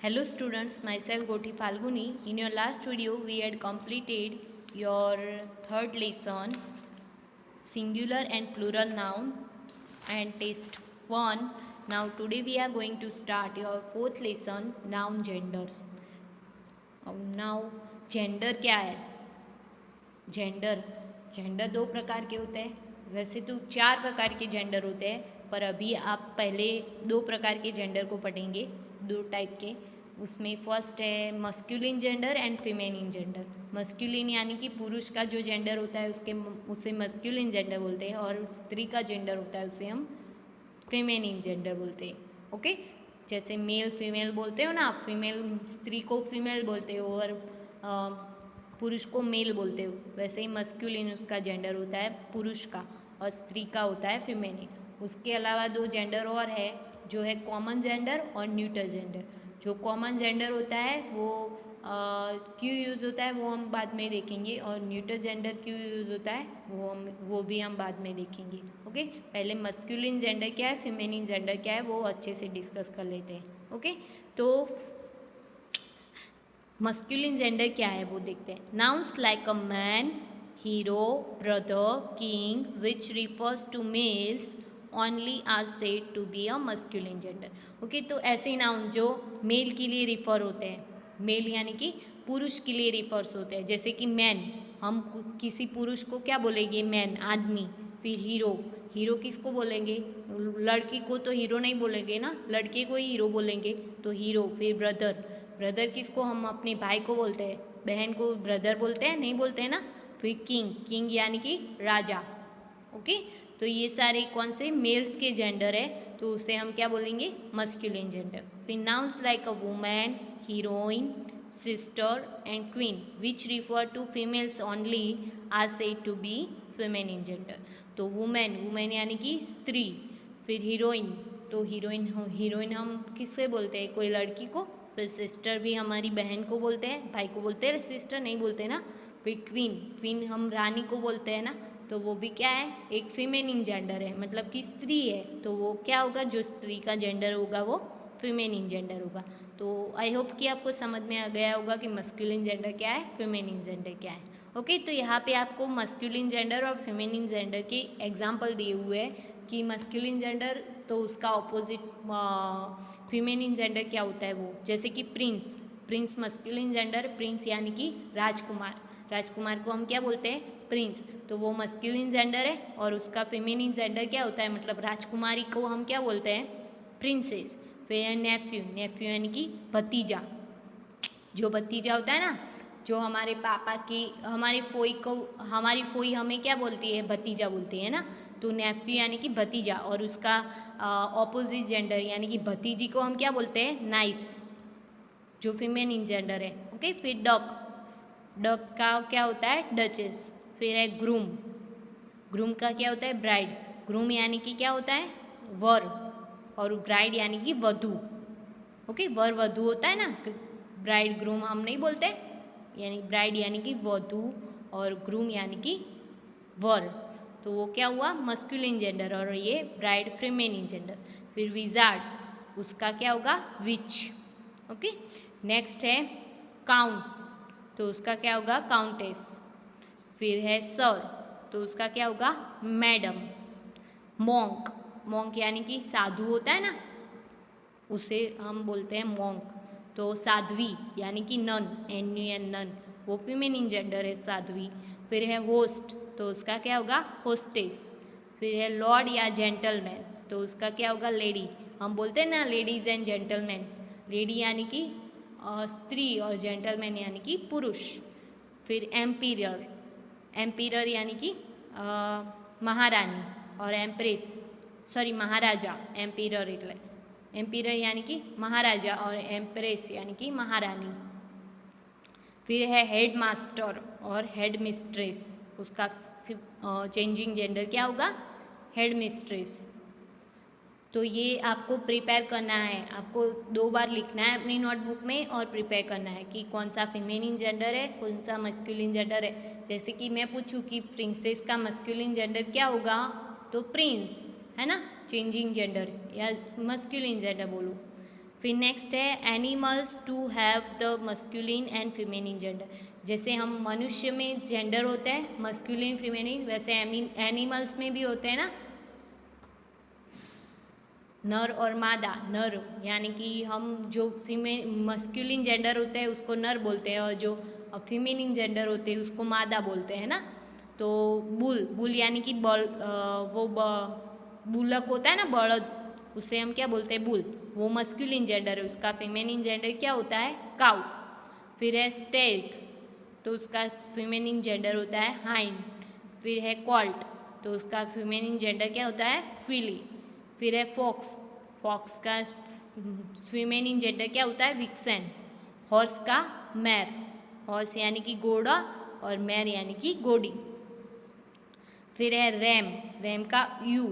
Hello students, myself Goti Falguni. In your last video, we had completed your third lesson, singular and plural noun and test 1. Now today we are going to start your fourth lesson, noun genders. Now gender क्या है? Gender दो प्रकार के होते हैं. वैसे तो 4 प्रकार के जेंडर होते हैं, पर अभी आप पहले 2 प्रकार के जेंडर को पढ़ेंगे, 2 टाइप के. उसमें फर्स्ट है masculine gender and feminine gender. Masculine यानी कि पुरुष का जो जेंडर होता है उसे मस्कुलिन जेंडर बोलते हैं, और स्त्री का जेंडर होता है उसे हम फेमेनिन जेंडर बोलते हैं. ओके, जैसे मेल फीमेल बोलते हो ना आप, फीमेल स्त्री को फीमेल बोलते हो और पुरुष को मेल बोलते हो, वैसे ही मस्कुलिन उसका जेंडर होता है पुरुष का, और स्त्री का होता है फेमेनिन. उसके अलावा 2 जेंडर और है, जो है कॉमन जेंडर और न्यूटर जेंडर. जो कॉमन जेंडर होता है वो क्यों यूज़ होता है वो हम बाद में देखेंगे, और न्यूटर जेंडर क्यों यूज़ होता है वो भी हम बाद में देखेंगे. ओके, पहले मस्कुलिन जेंडर क्या है, फेमेनिन जेंडर क्या है, वो अच्छे से डिस्कस कर लेते हैं. ओके, तो मस्कुलिन जेंडर क्या है वो देखते हैं. Nouns like a man, hero, brother, king which refers to males only are said to be a masculine gender. Okay, तो ऐसे ही नाउन जो मेल के लिए रिफर होते हैं, मेल यानी कि पुरुष के लिए रिफर्स होते हैं, जैसे कि मैन, हम किसी पुरुष को क्या बोलेंगे, मैन आदमी. फिर हीरो किसको बोलेंगे, लड़की को तो हीरो नहीं बोलेंगे ना, लड़के को ही हीरो बोलेंगे, तो हीरो. फिर ब्रदर किसको हम अपने भाई को बोलते हैं, बहन को ब्रदर बोलते हैं, नहीं बोलते हैं ना. फिर किंग यानी कि राजा. ओके, तो ये सारे कौन से मेल्स के जेंडर है, तो उसे हम क्या बोलेंगे, मस्कुलिन जेंडर. फिर nouns like a women, heroine, sister and queen which refer to females only are said to be feminine gender. तो वुमेन यानी कि स्त्री. फिर हीरोइन, तो हीरोइन हम किससे बोलते हैं, कोई लड़की को. फिर सिस्टर भी हमारी बहन को बोलते हैं, भाई को बोलते हैं, सिस्टर नहीं बोलते ना. फिर क्वीन हम रानी को बोलते हैं ना, तो वो भी क्या है, एक फेमेनिन जेंडर है, मतलब कि स्त्री है. तो वो क्या होगा, जो स्त्री का जेंडर होगा वो फेमेनिन जेंडर होगा. तो आई होप कि आपको समझ में आ गया होगा कि मस्कुलिन जेंडर क्या है, फेमेनिन जेंडर क्या है. ओके, तो यहाँ पे आपको मस्कुलिन जेंडर और फेमेनिन जेंडर के एग्जाम्पल दिए हुए हैं कि मस्कुलिन जेंडर तो उसका ऑपोजिट फेमेनिन जेंडर क्या होता है वो, जैसे कि प्रिंस मस्कुलिन जेंडर, प्रिंस यानी कि राजकुमार को हम क्या बोलते हैं, प्रिंस. तो वो मस्कुलिन जेंडर है, और उसका फेमेनिन जेंडर क्या होता है, मतलब राजकुमारी को हम क्या बोलते हैं, प्रिंसेस. फिर नेफ्यू यानी कि भतीजा. जो भतीजा होता है ना, जो हमारे पापा की हमारी फोई हमें क्या बोलती है, भतीजा बोलती है ना. तो नेफ्यू यानी कि भतीजा, और उसका ऑपोजिट जेंडर यानी कि भतीजी को हम क्या बोलते हैं, नाइस, जो फीमेनिन जेंडर है. ओके, फिर डक का क्या होता है, डचेस. फिर है ग्रूम का क्या होता है, ब्राइड. ग्रूम यानी कि क्या होता है, वर, और ब्राइड यानी कि वधू. ओके, वर वधू होता है ना, ब्राइड ग्रूम हम नहीं बोलते, यानी ब्राइड यानी कि वधू और ग्रूम यानी कि वर. तो वो क्या हुआ, मस्कुलिन जेंडर, और ये ब्राइड फेमेनिन जेंडर. फिर विजार्ड, उसका क्या होगा, विच. ओके, नेक्स्ट है काउंट, तो उसका क्या होगा, काउंटेस. फिर है सर, तो उसका क्या होगा, मैडम. मॉन्क यानी कि साधु होता है ना, उसे हम बोलते हैं मॉन्क. तो साध्वी यानी कि नन, वो फेमेनिन जेंडर है, साध्वी. फिर है होस्ट, तो उसका क्या होगा, होस्टेस. फिर है लॉर्ड या जेंटलमैन, तो उसका क्या होगा, लेडी. हम बोलते हैं ना लेडीज एंड जेंटलमैन, लेडी यानी कि स्त्री और जेंटलमैन यानी कि पुरुष. फिर एम्पीरर यानी कि महारानी, और महाराजा. एम्पीरर यानी कि महाराजा, और एम्प्रेस यानी कि महारानी. फिर है हेड मास्टर और हेड मिस्ट्रेस, उसका चेंजिंग जेंडर क्या होगा, हेड मिस्ट्रेस. तो ये आपको प्रिपेयर करना है, आपको 2 बार लिखना है अपनी नोटबुक में, और प्रिपेयर करना है कि कौन सा फेमेनिन जेंडर है, कौन सा मस्कुलिन जेंडर है. जैसे कि मैं पूछूं कि प्रिंसेस का मस्कुलिन जेंडर क्या होगा, तो प्रिंस है ना, चेंजिंग जेंडर, या मस्कुलिन जेंडर बोलूँ. फिर नेक्स्ट है animals to have the masculine and feminine gender. जैसे हम मनुष्य में जेंडर होता है मस्कुलिन फीमेनिन, वैसे एनिमल्स में भी होते हैं ना, नर और मादा। नर यानी कि हम जो मस्कुलिन जेंडर होते हैं उसको नर बोलते हैं, और जो फीमेनिन जेंडर होते हैं उसको मादा बोलते हैं ना। तो बुल यानी कि बुलक होता है ना, बड़द, उसे हम क्या बोलते हैं, बुल, वो मस्कुलिन जेंडर है। उसका फीमेनिन जेंडर क्या होता है, काउ। फिर है स्टेग, तो उसका फीमेनिन जेंडर होता है हाइंड। फिर है कॉल्ट, तो उसका फीमेनिन जेंडर क्या होता है, फिली। फिर है फॉक्स, फॉक्स का फीमेनिन जेंडर क्या होता है, विक्सेन। हॉर्स का मैर, हॉर्स यानी कि घोड़ा, और मैर यानी कि घोड़ी। फिर है रैम, रैम का यू।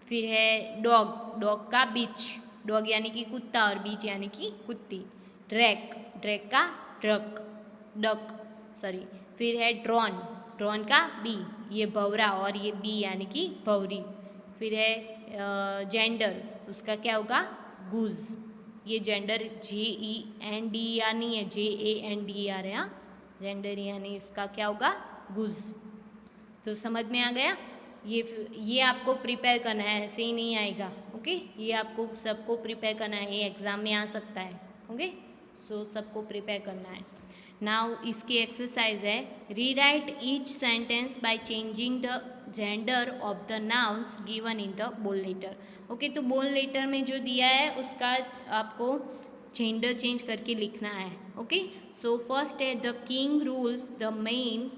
फिर है डॉग, डॉग का बीच, डॉग यानी कि कुत्ता, और बीच यानी कि कुत्ती। ड्रैक, ड्रैक का ड्रक, डक सॉरी। फिर है ड्रॉन, ड्रॉन का बी, ये भवरा, और ये बी यानी कि भवरी। फिर है जेंडर, उसका क्या होगा, गुज। ये जेंडर JENDER नहीं है, JANDER है, जेंडर यानी इसका क्या होगा, गुज। तो समझ में आ गया। ये आपको प्रिपेयर करना है, ऐसे ही नहीं आएगा। ओके, ये आपको सबको प्रिपेयर करना है, ये एग्जाम में आ सकता है। ओके, सो सबको प्रिपेयर करना है। नाउ इसकी एक्सरसाइज है, rewrite each sentence by changing the gender of the nouns given in the बोल लेटर। ओके, तो बोल लेटर में जो दिया है उसका आपको जेंडर चेंज करके लिखना है। ओके, सो फर्स्ट है the king rules the main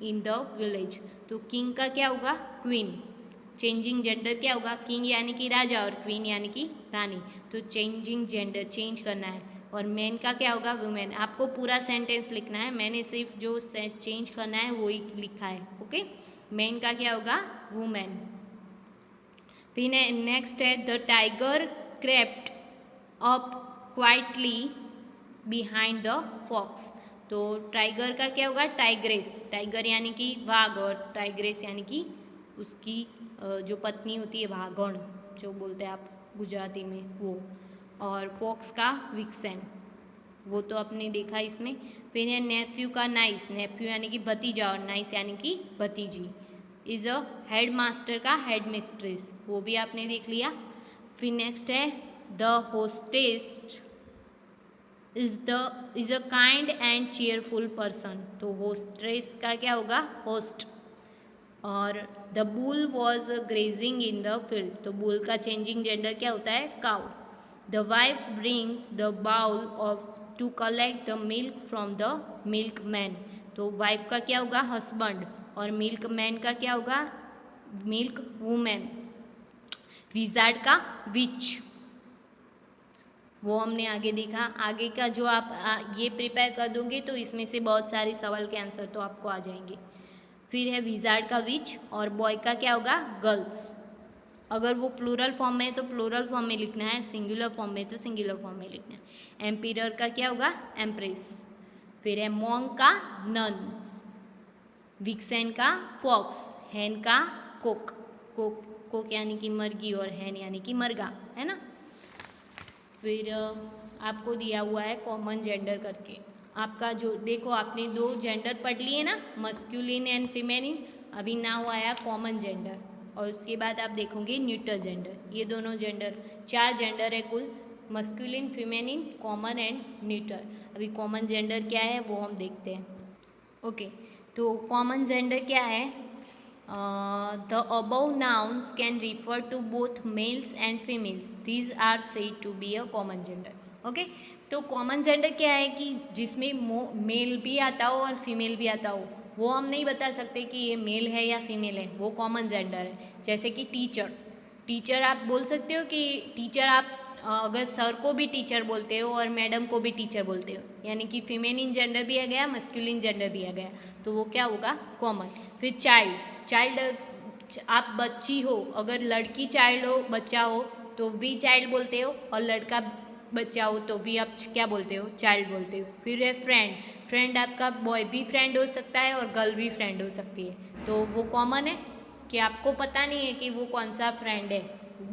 in the village. तो किंग का क्या होगा, क्वीन। चेंजिंग जेंडर क्या होगा, किंग यानी कि राजा, और क्वीन यानी कि रानी। तो चेंजिंग जेंडर चेंज करना है। और मैन का क्या होगा, वुमेन। आपको पूरा सेंटेंस लिखना है, मैंने सिर्फ जो चेंज करना है वही लिखा है। ओके, मैन का क्या होगा, वुमेन। फिर नेक्स्ट है the tiger crept up quietly behind the fox. तो टाइगर का क्या होगा, टाइग्रेस, टाइगर यानी कि वाघ, और टाइग्रेस यानी कि उसकी जो पत्नी होती है, वाघण जो बोलते हैं आप गुजराती में, वो। और फॉक्स का विक्सेन, वो तो आपने देखा इसमें। फिर है नेफ्यू का नाइस, नेफ्यू यानी कि भतीजा, और नाइस यानी कि भतीजी। इज़ अ हेड मास्टर का हेड मिस्ट्रेस, वो भी आपने देख लिया। फिर नेक्स्ट है the hostess is a kind and cheerful person. तो होस्टेस का क्या होगा, होस्ट। और the bull was grazing in the field. तो बुल का चेंजिंग जेंडर क्या होता है, cow. The wife brings the bowl of to collect the milk from the milk man. तो वाइफ का क्या होगा, हस्बैंड, और मिल्क मैन का क्या होगा, मिल्क वुमेन। विजार्ड का विच, वो हमने आगे देखा। आगे का जो आप ये प्रिपेयर कर दोगे तो इसमें से बहुत सारे सवाल के आंसर तो आपको आ जाएंगे। फिर है विजार्ड का विच, और बॉय का क्या होगा, गर्ल्स। अगर वो प्लूरल फॉर्म में है तो प्लूरल फॉर्म में लिखना है, सिंगुलर फॉर्म में तो सिंगुलर फॉर्म में लिखना है। एम्पियर का क्या होगा, एम्प्रेस। फिर है मॉन्ग का नन्स, विक्सेन का फॉक्स, हैन का कोक, कोक कोक यानी कि मर्गी, और हैन यानी कि मर्गा, है ना। फिर आपको दिया हुआ है कॉमन जेंडर करके। आपका जो देखो, आपने 2 जेंडर पढ़ लिए ना, मस्कुलिन एंड फीमेनिन। अभी नाउ आया कॉमन जेंडर, और उसके बाद आप देखोगे न्यूटर जेंडर। ये दोनों जेंडर, 4 जेंडर है कुल, मस्कुलिन, फीमेनिन, कॉमन एंड न्यूटर। अभी कॉमन जेंडर क्या है वो हम देखते हैं। ओके, तो कॉमन जेंडर क्या है, the above nouns can refer to both males and females. These are said to be a common gender. Okay, तो कॉमन जेंडर क्या है कि जिसमें मेल भी आता हो और फीमेल भी आता हो, वो हम नहीं बता सकते कि ये मेल है या फीमेल है, वो कॉमन जेंडर है। जैसे कि टीचर, टीचर आप बोल सकते हो कि टीचर आप अगर सर को भी टीचर बोलते हो और मैडम को भी टीचर बोलते हो, यानी कि फीमेलिन जेंडर भी आ गया, मस्कुलिन जेंडर भी आ गया, तो वो क्या होगा, कॉमन। फिर चाइल्ड, चाइल्ड आप बच्ची हो, अगर लड़की चाइल्ड हो, बच्चा हो तो भी चाइल्ड बोलते हो, और लड़का बच्चा हो तो भी आप क्या बोलते हो, चाइल्ड बोलते हो। फिर है फ्रेंड, फ्रेंड आपका बॉय भी फ्रेंड हो सकता है और गर्ल भी फ्रेंड हो सकती है, तो वो कॉमन है कि आपको पता नहीं है कि वो कौन सा फ्रेंड है,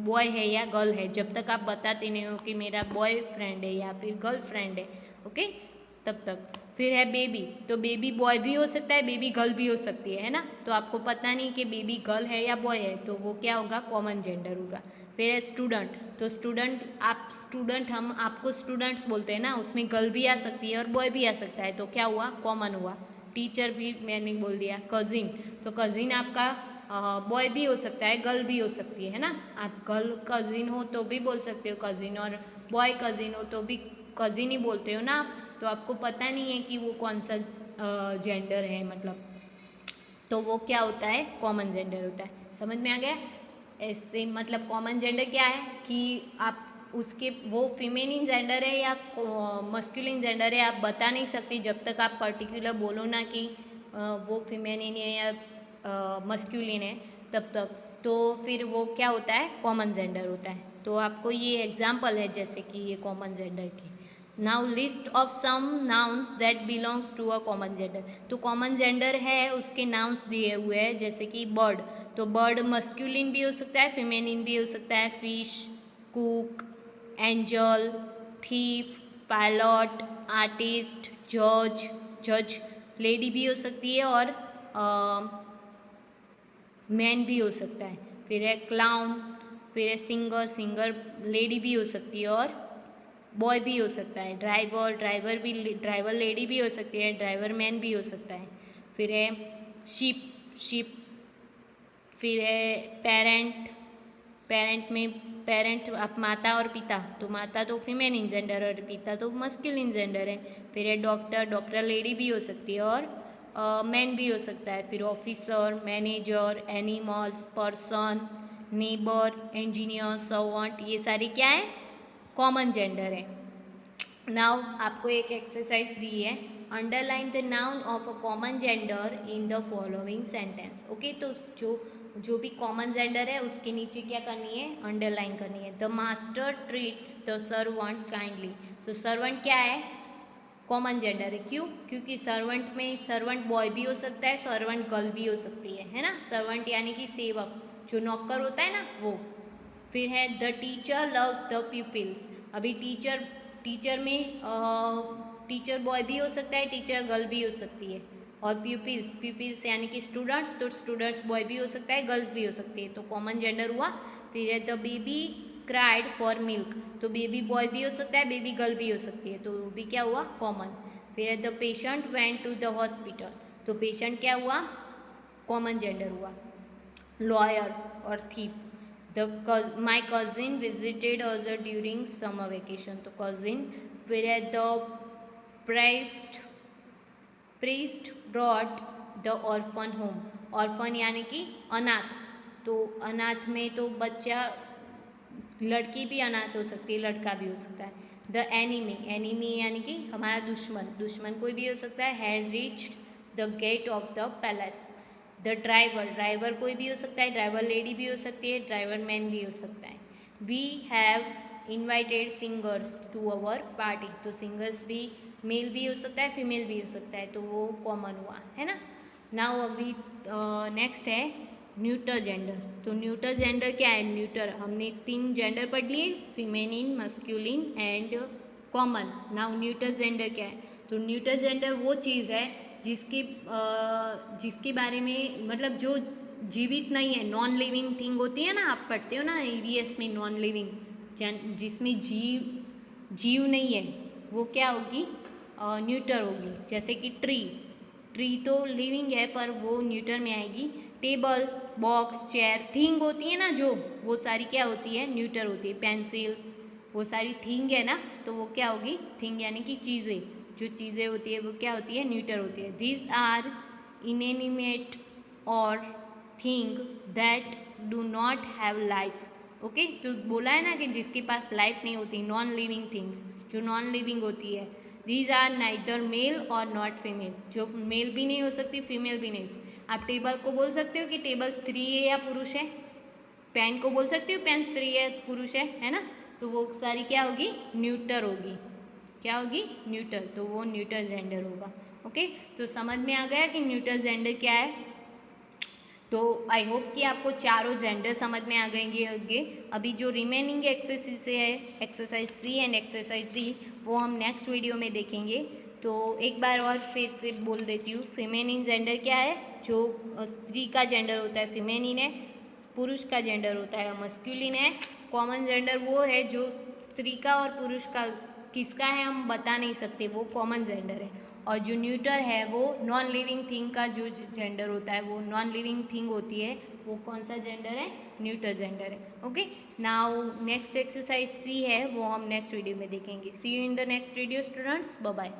बॉय है या गर्ल है, जब तक आप बताते नहीं हो कि मेरा बॉय फ्रेंड है या फिर गर्ल फ्रेंड है, ओके, तब तक। फिर है बेबी, तो बेबी बॉय भी हो सकता है, बेबी गर्ल भी हो सकती है ना। तो आपको पता नहीं कि बेबी गर्ल है या बॉय है, तो वो क्या होगा, कॉमन जेंडर होगा। फिर है स्टूडेंट, तो स्टूडेंट, आप स्टूडेंट, हम आपको स्टूडेंट्स बोलते हैं ना, उसमें गर्ल भी आ सकती है और बॉय भी आ सकता है, तो क्या हुआ, कॉमन हुआ। टीचर भी मैंने बोल दिया। कजिन, तो कजिन आपका बॉय भी हो सकता है, गर्ल भी हो सकती है ना। आप गर्ल कजिन हो तो भी बोल सकते हो कजिन, और बॉय कजिन हो तो भी कजिन ही बोलते हो ना आप। तो आपको पता नहीं है कि वो कौन सा जेंडर है, मतलब, तो वो क्या होता है, कॉमन जेंडर होता है। समझ में आ गया। ऐसे मतलब कॉमन जेंडर क्या है कि आप उसके वो फीमेलिन जेंडर है या मस्कुलिन जेंडर है, आप बता नहीं सकती जब तक आप पर्टिकुलर बोलो ना कि वो फीमेलिन है या मस्कुलिन है, तब तक। तो फिर वो क्या होता है, कॉमन जेंडर होता है। तो आपको ये एग्जाम्पल है जैसे कि ये कॉमन जेंडर की। Now list of some nouns that belongs to a common gender, तो कॉमन जेंडर है उसके नाउन्स दिए हुए हैं, जैसे कि बर्ड, तो बर्ड मस्कुलिन भी हो सकता है, फेमेनिन भी हो सकता है। Fish, cook, angel, thief, pilot, artist, जज, जज लेडी भी हो सकती है और मैन भी हो सकता है। फिर है क्लाउन, फिर है सिंगर, सिंगर लेडी भी हो सकती है और बॉय भी हो सकता है। ड्राइवर, ड्राइवर भी, ड्राइवर लेडी भी हो सकती है, ड्राइवर मैन भी हो सकता है। फिर है शिप, शिप। फिर है पेरेंट, पेरेंट में पेरेंट आप माता और पिता, तो माता तो फीमेल जेंडर और पिता तो मस्कुलिन जेंडर है। फिर है डॉक्टर, डॉक्टर लेडी भी हो सकती है और मैन भी हो सकता है। फिर officer, manager, animals, person, neighbour, engineer, servant, ये सारी क्या है, कॉमन जेंडर है। नाउ आपको एक एक्सरसाइज दी है, underline the noun of a common gender in the following sentence. Okay, तो जो भी कॉमन जेंडर है उसके नीचे क्या करनी है, अंडरलाइन करनी है। The master treats the servant kindly, तो सर्वेंट क्या है, कॉमन जेंडर है। क्यों, क्योंकि सर्वेंट में सर्वेंट बॉय भी हो सकता है, सर्वेंट गर्ल भी हो सकती है ना। सर्वेंट यानी कि सेवक, जो नौकर होता है ना वो। फिर है the teacher loves the pupils, अभी टीचर, टीचर में टीचर बॉय भी हो सकता है, टीचर गर्ल भी हो सकती है। और प्यूपिल्स, प्यूपिल्स यानी कि स्टूडेंट्स, तो स्टूडेंट्स बॉय भी हो सकता है, गर्ल्स भी हो सकती है, तो कॉमन जेंडर हुआ। फिर है the baby cried for milk, तो बेबी बॉय भी हो सकता है, बेबी गर्ल भी हो सकती है, तो वो भी क्या हुआ, कॉमन। फिर है the patient went to the hospital, तो पेशेंट क्या हुआ, कॉमन जेंडर हुआ। लॉयर और thief, the my cousin visited us during summer vacation, तो कजिन। फिर है the priest, priest brought the orphan home, orphan यानी कि अनाथ, तो अनाथ में तो बच्चा, लड़की भी अनाथ हो सकती है, लड़का भी हो सकता है। द एनिमी, एनिमी यानी कि हमारा दुश्मन, दुश्मन कोई भी हो सकता है। Had reached the gate of the palace. The driver, driver कोई भी हो सकता है, ड्राइवर लेडी भी हो सकती है, ड्राइवर मैन भी हो सकता है। We have invited singers to our party, तो सिंगर्स भी मेल भी हो सकता है, फीमेल भी हो सकता है, तो वो कॉमन हुआ है ना। नाउ अभी नेक्स्ट है न्यूटर जेंडर, तो न्यूटर जेंडर क्या है, न्यूटर हमने 3 जेंडर पढ़ लिए, feminine, masculine and common. Now neuter gender क्या है, तो न्यूटर जेंडर वो चीज़ है जिसके जिसके बारे में, मतलब जो जीवित नहीं है, नॉन लिविंग थिंग होती है ना, आप पढ़ते हो ना ईवीएस में, नॉन लिविंग, जिसमें जीव नहीं है, वो क्या होगी, न्यूटर होगी। जैसे कि ट्री, ट्री तो लिविंग है पर वो न्यूटर में आएगी। टेबल, बॉक्स, चेयर, थिंग होती है ना जो, वो सारी क्या होती है, न्यूटर होती है। पेंसिल, वो सारी थिंग है ना, तो वो क्या होगी, थिंग यानी कि चीज़ें, जो चीज़ें होती है वो क्या होती है, न्यूटर होती है। दिस आर इनएनिमेट और thing that do not have life. Okay, तो बोला है ना कि जिसके पास लाइफ नहीं होती, नॉन लिविंग थिंग्स, जो नॉन लिविंग होती है। दीज आर नाइदर मेल और नॉट फीमेल, जो मेल भी नहीं हो सकती, फीमेल भी नहीं। आप टेबल को बोल सकते हो कि टेबल स्त्री है या पुरुष है, पेन को बोल सकते हो पेन स्त्री है पुरुष है ना, तो वो सारी क्या होगी, न्यूटर होगी। क्या होगी, न्यूटर, तो वो न्यूटर जेंडर होगा। ओके, तो समझ में आ गया कि न्यूटर जेंडर क्या है। तो आई होप कि आपको चारों जेंडर समझ में आ गएंगे आगे। अभी जो रिमेनिंग एक्सरसाइज है, exercise C and exercise D, वो हम नेक्स्ट वीडियो में देखेंगे। तो एक बार और फिर से बोल देती हूँ, फेमेनिन जेंडर क्या है? जो स्त्री का जेंडर होता है फेमेनिन है, पुरुष का जेंडर होता है मस्कुलिन है। कॉमन जेंडर वो है जो स्त्री का और पुरुष का किसका है हम बता नहीं सकते, वो कॉमन जेंडर है। और जो न्यूटर है वो नॉन लिविंग थिंग का जो जेंडर होता है, वो नॉन लिविंग थिंग होती है, वो कौन सा जेंडर है? न्यूटर जेंडर है। Okay, now next exercise C है, वो हम नेक्स्ट वीडियो में देखेंगे। See you in the next video students, bye bye.